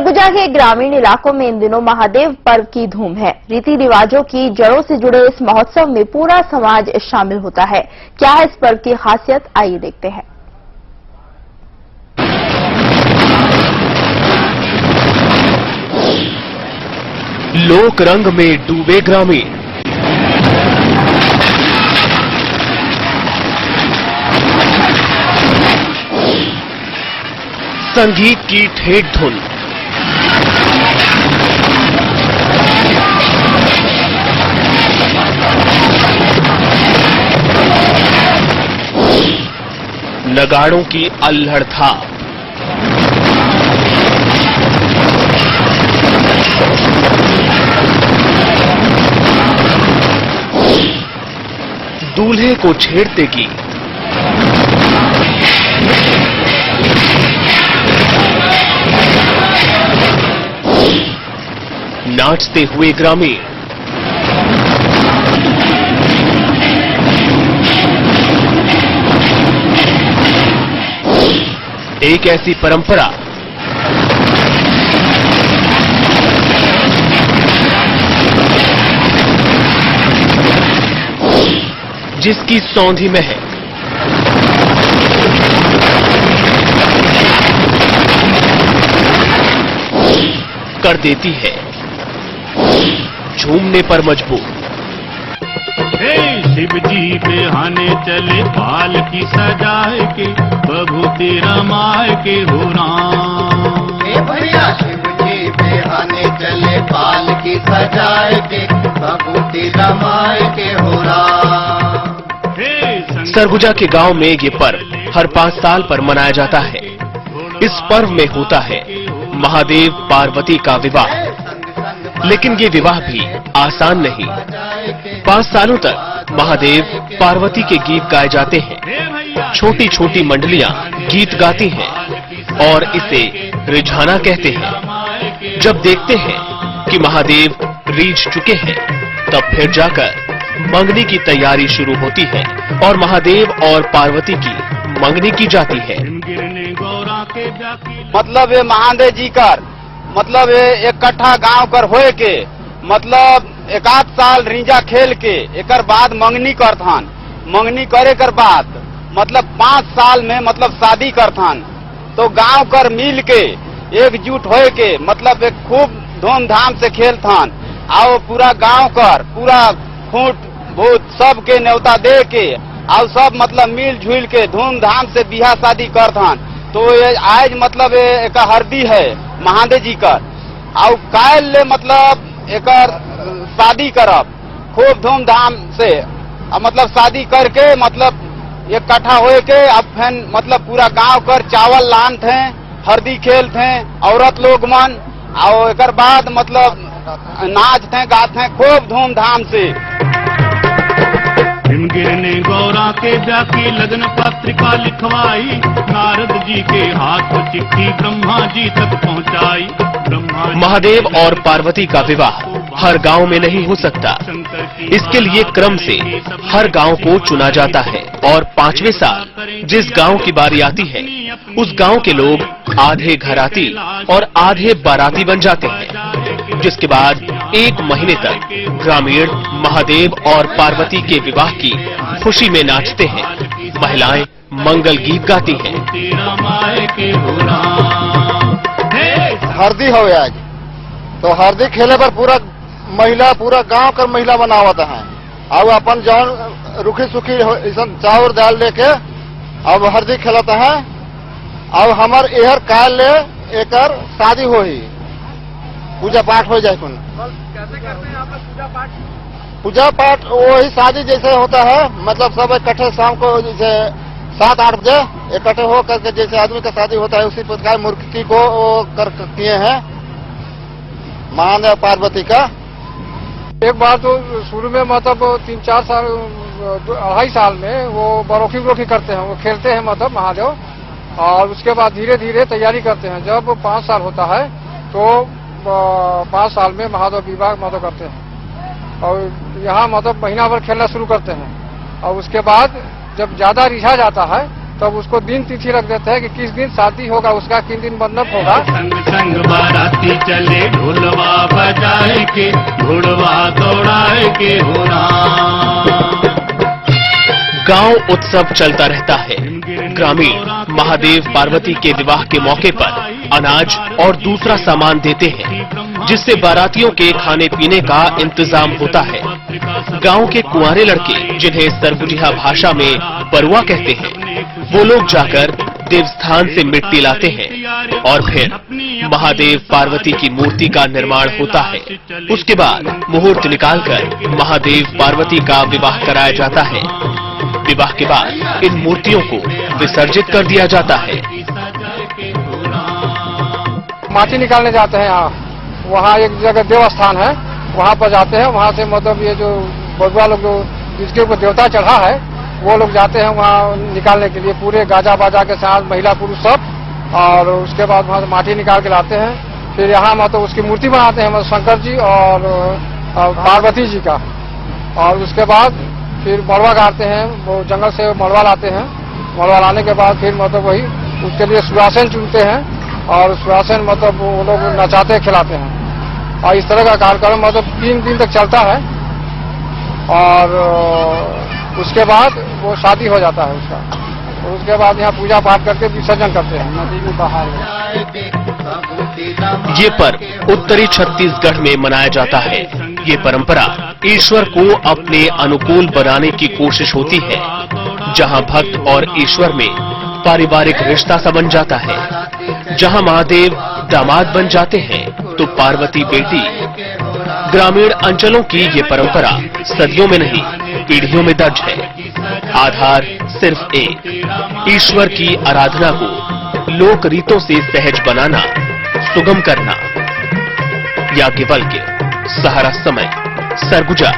सरगुजा के ग्रामीण इलाकों में इन दिनों महादेव पर्व की धूम है। रीति रिवाजों की जड़ों से जुड़े इस महोत्सव में पूरा समाज शामिल होता है। क्या है इस पर्व की खासियत, आइए देखते हैं। लोक रंग में डूबे ग्रामीण, संगीत की ठेठ धुन, नगाड़ों की अल्हड़ थाप, दूल्हे को छेड़ते की नाचते हुए ग्रामीण, एक ऐसी परंपरा जिसकी सौंधी महक कर देती है झूमने पर मजबूर। शिव जी बिहाने चले पाल की सजाए के, बभूति रमाए के हो राम। भैया शिव जी बिहाने चले पाल की सजाए के, बभूति रमाए के हो राम। सरगुजा के गांव में ये पर्व हर 5 साल पर मनाया जाता है। इस पर्व में होता है महादेव पार्वती का विवाह, लेकिन ये विवाह भी आसान नहीं। 5 सालों तक महादेव पार्वती के गीत गाए जाते हैं। छोटी छोटी मंडलियां गीत गाती हैं और इसे रिझाना कहते हैं। जब देखते हैं कि महादेव रीझ चुके हैं, तब फिर जाकर मंगनी की तैयारी शुरू होती है और महादेव और पार्वती की मंगनी की जाती है। मतलब ये महादेव जी कर मतलब ये इकट्ठा गांव कर होए के मतलब 1 साल रींजा खेल के एकर बाद मंगनी करथान। मंगनी करे कर बाद मतलब 5 साल में मतलब शादी करथान। तो गांव कर मिल के एकजुट होए के मतलब एक खूब धूमधाम से खेलथान। आओ पूरा गांव कर पूरा फूट भूत सब के न्योता दे के आओ सब मतलब मिल जुल के धूमधाम से बियाह शादी करथान। तो ये आज मतलब एक हरदी है महादेव जी का, और काल ले मतलब एकर शादी करब खूब धूमधाम से। मतलब शादी करके मतलब इकट्ठा होए के अब फिर मतलब पूरा गांव कर चावल लानते हैं, हरदी खेलते हैं औरत लोग मन, और एकर बाद मतलब नाचते हैं गाते हैं खूब धूमधाम से। गिरने गौरा के जाके लगन पत्रिका लिखवाई, नारद जी के हाथ चिट्ठी ब्रह्मा जी तक पहुंचाई। महादेव और पार्वती का विवाह हर गांव में नहीं हो सकता। इसके लिए क्रम से हर गांव को चुना जाता है और 5वें साल जिस गांव की बारी आती है, उस गांव के लोग आधे घराती और आधे बाराती बन जाते हैं, जिसके बाद 1 महीने तक ग्रामीण महादेव और पार्वती के विवाह की खुशी में नाचते हैं। महिलाएं मंगल गीत गाती हैं। हरदी हो आज तो हरदी खेले पर पूरा गांव कर महिला बनावत है। अब अपन जौन रुखी सुखी चावल दाल लेके अब हरदी खेलता है। अब हमार एहर काल ले एकर शादी हो ही पूजा पाठ हो जाए। कैसे करते हैं आप पूजा पाठ? वही शादी जैसे होता है, मतलब सब इकट्ठे शाम को जैसे 7-8 बजे इकट्ठे हो करके जैसे आदमी का शादी होता है उसी प्रकार मूर्ति को कर किए हैं महादेव पार्वती का। एक बार तो शुरू में मतलब 3-4 साल 2.5 साल में वो बरोखी करते हैं, वो खेलते हैं मतलब महादेव, और उसके बाद धीरे धीरे तैयारी करते हैं। जब 5 साल होता है तो 5 साल में महादेव विवाह मतलब करते हैं और यहाँ मतलब महीना भर खेलना शुरू करते हैं। और उसके बाद जब ज्यादा रिझा जाता है तब उसको दिन तिथि रख देते हैं कि किस दिन शादी होगा, उसका किस दिन मंडप होगा। संग संग बाराती चले ढोलवा बजाए के, घोड़वा दौड़ाए के हो राम। गांव उत्सव चलता रहता है। ग्रामीण महादेव पार्वती के विवाह के मौके पर अनाज और दूसरा सामान देते हैं, जिससे बारातियों के खाने पीने का इंतजाम होता है। गांव के कुंवारे लड़के, जिन्हें सरगुजिया भाषा में बरुआ कहते हैं, वो लोग जाकर देवस्थान से मिट्टी लाते हैं और फिर महादेव पार्वती की मूर्ति का निर्माण होता है। उसके बाद मुहूर्त निकालकर महादेव पार्वती का विवाह कराया जाता है। विवाह के बाद इन मूर्तियों को विसर्जित कर दिया जाता है। माटी निकालने जाते हैं यहाँ, वहाँ एक जगह देवस्थान है, वहाँ पर जाते हैं। वहाँ से मतलब ये जो बरुआ लोग जिसके ऊपर देवता चढ़ा है, वो लोग जाते हैं वहाँ निकालने के लिए, पूरे गाजा बाजा के साथ महिला पुरुष सब। और उसके बाद वहाँ से माटी निकाल के लाते हैं। फिर यहाँ मतलब उसकी मूर्ति बनाते हैं, मतलब शंकर जी और पार्वती जी का। और उसके बाद फिर मड़वा गाड़ते हैं, वो जंगल से मड़वा लाते हैं। मड़वा लाने के बाद फिर मतलब वही उसके लिए सुहासन चुनते हैं और सुहासन मतलब वो लोग नचाते खिलाते हैं। और इस तरह का कार्यक्रम मतलब 3 दिन तक चलता है। और उसके बाद वो शादी हो जाता है उसका। और उसके बाद यहाँ पूजा पाठ करके विसर्जन करते हैं नदी में बाहर। ये पर्व उत्तरी छत्तीसगढ़ में मनाया जाता है। ये परंपरा ईश्वर को अपने अनुकूल बनाने की कोशिश होती है। जहां भक्त और ईश्वर में पारिवारिक रिश्ता सा बन जाता है। जहां महादेव दामाद बन जाते हैं तो पार्वती बेटी। ग्रामीण अंचलों की ये परंपरा सदियों में नहीं, पीढ़ियों में दर्ज है। आधार सिर्फ एक, ईश्वर की आराधना को लोक रीतों से सहज बनाना, सुगम करना। याज्ञवल्क्य, सहारा समय, सरगुजा।